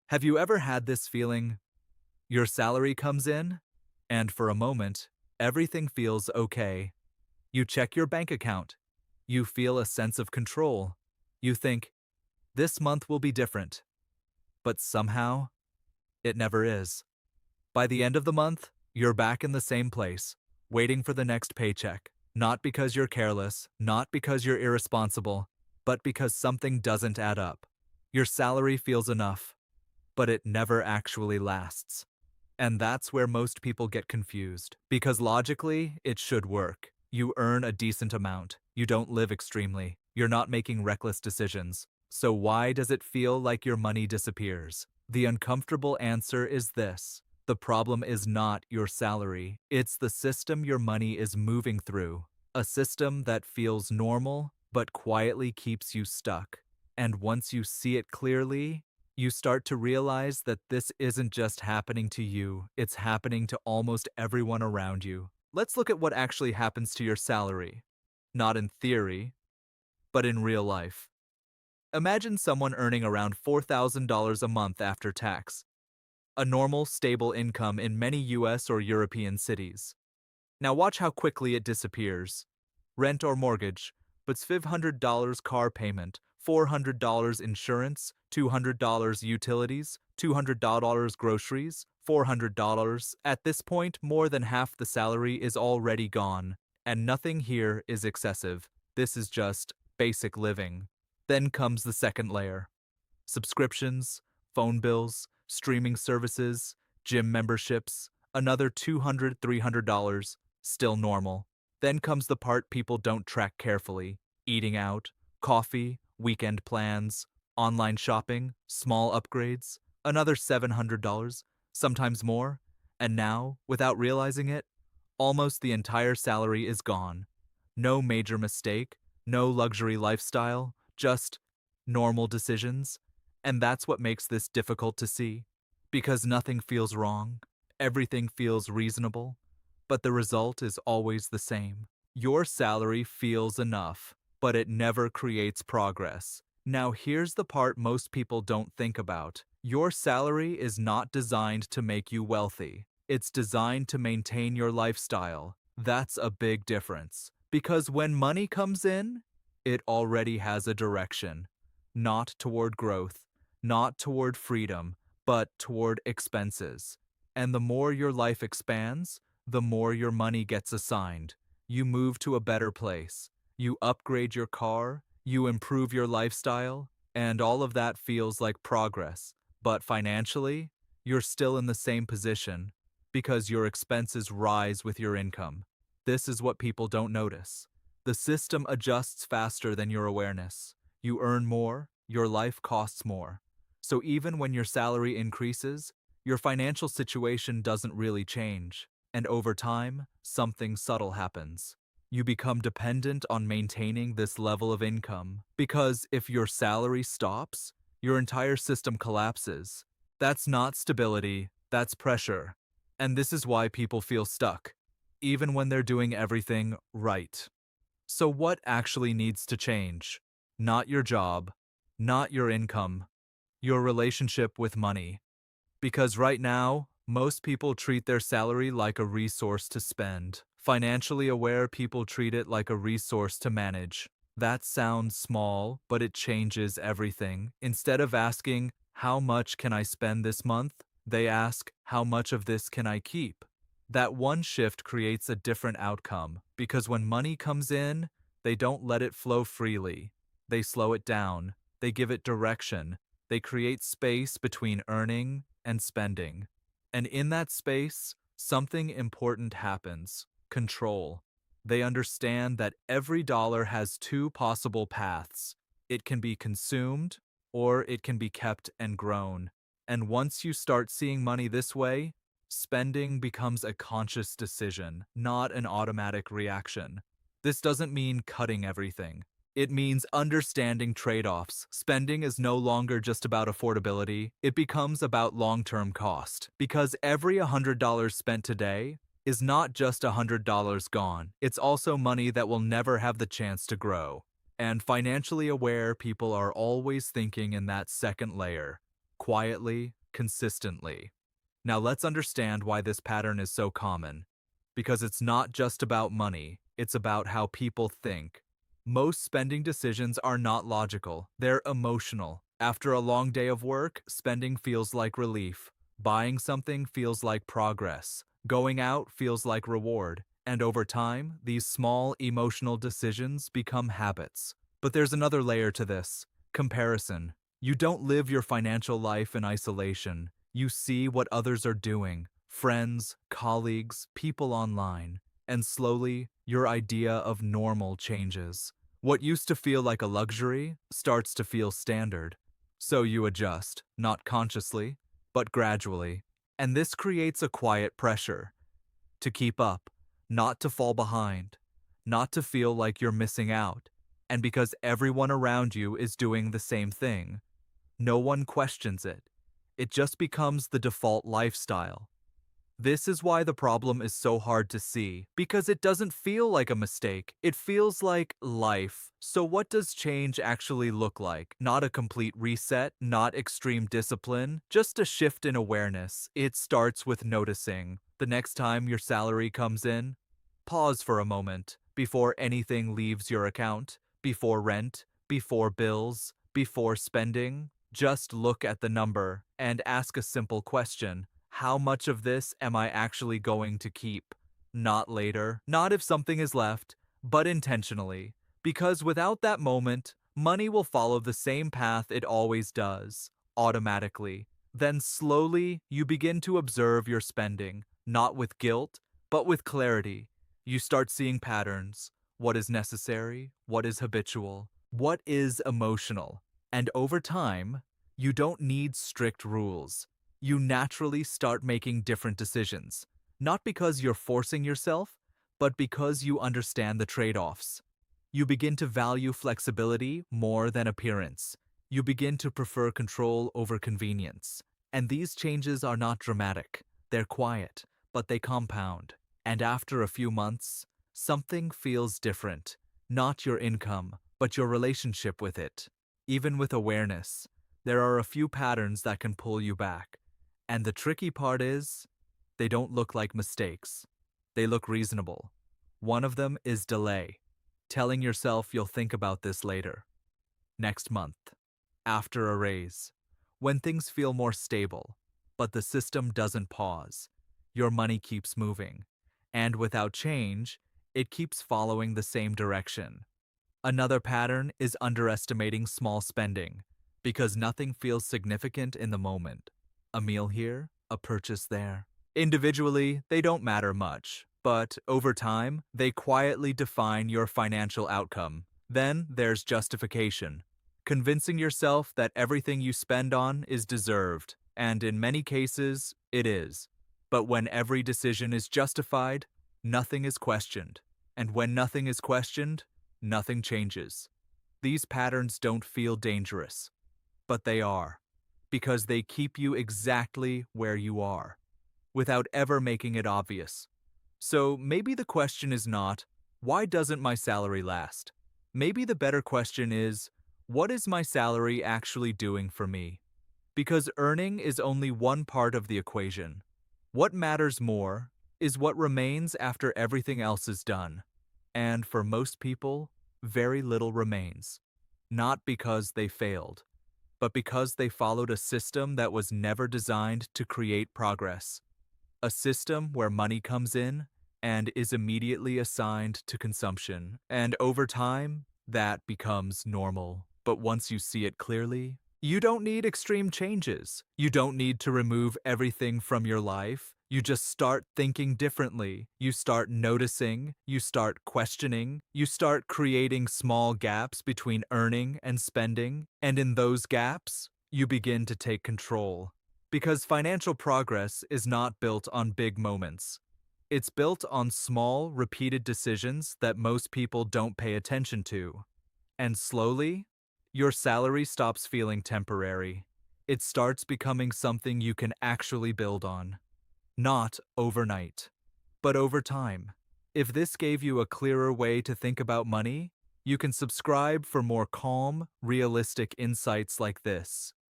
Have you ever had this feeling? Your salary comes in, and for a moment, everything feels okay. You check your bank account. You feel a sense of control. You think, this month will be different. But somehow, it never is. By the end of the month, you're back in the same place, waiting for the next paycheck. Not because you're careless, not because you're irresponsible, but because something doesn't add up. Your salary feels enough, but it never actually lasts. And that's where most people get confused, because logically, it should work. You earn a decent amount. You don't live extremely. You're not making reckless decisions. So why does it feel like your money disappears? The uncomfortable answer is this. The problem is not your salary. It's the system your money is moving through. A system that feels normal, but quietly keeps you stuck. And once you see it clearly, you start to realize that this isn't just happening to you, it's happening to almost everyone around you. Let's look at what actually happens to your salary. Not in theory, but in real life. Imagine someone earning around $4,000 a month after tax, a normal, stable income in many US or European cities. Now watch how quickly it disappears. Rent or mortgage, but $500 car payment, $400 insurance, $200 utilities, $200 groceries, $400. At this point, more than half the salary is already gone, and nothing here is excessive. This is just basic living. Then comes the second layer. Subscriptions, phone bills, streaming services, gym memberships, another $200, $300, still normal. Then comes the part people don't track carefully. Eating out, coffee, weekend plans, online shopping, small upgrades, another $700, sometimes more. And now, without realizing it, almost the entire salary is gone. No major mistake, no luxury lifestyle, just normal decisions. And that's what makes this difficult to see. Because nothing feels wrong, everything feels reasonable, but the result is always the same. Your salary feels enough, but it never creates progress. Now here's the part most people don't think about. Your salary is not designed to make you wealthy. It's designed to maintain your lifestyle. That's a big difference. Because when money comes in, it already has a direction. Not toward growth, not toward freedom, but toward expenses. And the more your life expands, the more your money gets assigned. You move to a better place. You upgrade your car, you improve your lifestyle, and all of that feels like progress. But financially, you're still in the same position because your expenses rise with your income. This is what people don't notice. The system adjusts faster than your awareness. You earn more, your life costs more. So even when your salary increases, your financial situation doesn't really change. And over time, something subtle happens. You become dependent on maintaining this level of income. Because if your salary stops, your entire system collapses. That's not stability, that's pressure. And this is why people feel stuck, even when they're doing everything right. So what actually needs to change? Not your job, not your income, your relationship with money. Because right now, most people treat their salary like a resource to spend. Financially aware people treat it like a resource to manage. That sounds small, but it changes everything. Instead of asking, how much can I spend this month? They ask, how much of this can I keep? That one shift creates a different outcome, because when money comes in, they don't let it flow freely. They slow it down. They give it direction. They create space between earning and spending. And in that space, something important happens: control. They understand that every dollar has two possible paths. It can be consumed, or it can be kept and grown. And once you start seeing money this way, spending becomes a conscious decision, not an automatic reaction. This doesn't mean cutting everything. It means understanding trade-offs. Spending is no longer just about affordability, it becomes about long-term cost. Because every $100 spent today is not just $100 gone, it's also money that will never have the chance to grow. And financially aware people are always thinking in that second layer, quietly, consistently. Now let's understand why this pattern is so common. Because it's not just about money, it's about how people think. Most spending decisions are not logical, they're emotional. After a long day of work, spending feels like relief. Buying something feels like progress. Going out feels like reward. And over time, these small emotional decisions become habits. But there's another layer to this: comparison. You don't live your financial life in isolation. You see what others are doing: friends, colleagues, people online. And slowly, your idea of normal changes. What used to feel like a luxury starts to feel standard. So you adjust, not consciously, but gradually. And this creates a quiet pressure to keep up, not to fall behind, not to feel like you're missing out. And because everyone around you is doing the same thing, no one questions it. It just becomes the default lifestyle. This is why the problem is so hard to see, because it doesn't feel like a mistake. It feels like life. So what does change actually look like? Not a complete reset, not extreme discipline, just a shift in awareness. It starts with noticing. The next time your salary comes in, pause for a moment before anything leaves your account, before rent, before bills, before spending. Just look at the number and ask a simple question. How much of this am I actually going to keep? Not later, not if something is left, but intentionally. Because without that moment, money will follow the same path it always does, automatically. Then slowly, you begin to observe your spending, not with guilt, but with clarity. You start seeing patterns: what is necessary, what is habitual, what is emotional. And over time, you don't need strict rules. You naturally start making different decisions, not because you're forcing yourself, but because you understand the trade-offs. You begin to value flexibility more than appearance. You begin to prefer control over convenience. And these changes are not dramatic. They're quiet, but they compound. And after a few months, something feels different. Not your income, but your relationship with it. Even with awareness, there are a few patterns that can pull you back. And the tricky part is, they don't look like mistakes. They look reasonable. One of them is delay. Telling yourself you'll think about this later. Next month. After a raise. When things feel more stable, but the system doesn't pause. Your money keeps moving. And without change, it keeps following the same direction. Another pattern is underestimating small spending, because nothing feels significant in the moment. A meal here, a purchase there. Individually, they don't matter much, but over time, they quietly define your financial outcome. Then there's justification, convincing yourself that everything you spend on is deserved, and in many cases, it is. But when every decision is justified, nothing is questioned. And when nothing is questioned, nothing changes. These patterns don't feel dangerous, but they are, because they keep you exactly where you are, without ever making it obvious. So maybe the question is not, why doesn't my salary last? Maybe the better question is, what is my salary actually doing for me? Because earning is only one part of the equation. What matters more is what remains after everything else is done. And for most people, very little remains. Not because they failed, but because they followed a system that was never designed to create progress. A system where money comes in and is immediately assigned to consumption. And over time, that becomes normal. But once you see it clearly, you don't need extreme changes. You don't need to remove everything from your life. You just start thinking differently. You start noticing. You start questioning. You start creating small gaps between earning and spending. And in those gaps, you begin to take control. Because financial progress is not built on big moments. It's built on small, repeated decisions that most people don't pay attention to. And slowly, your salary stops feeling temporary. It starts becoming something you can actually build on. Not overnight, but over time. If this gave you a clearer way to think about money, you can subscribe for more calm, realistic insights like this.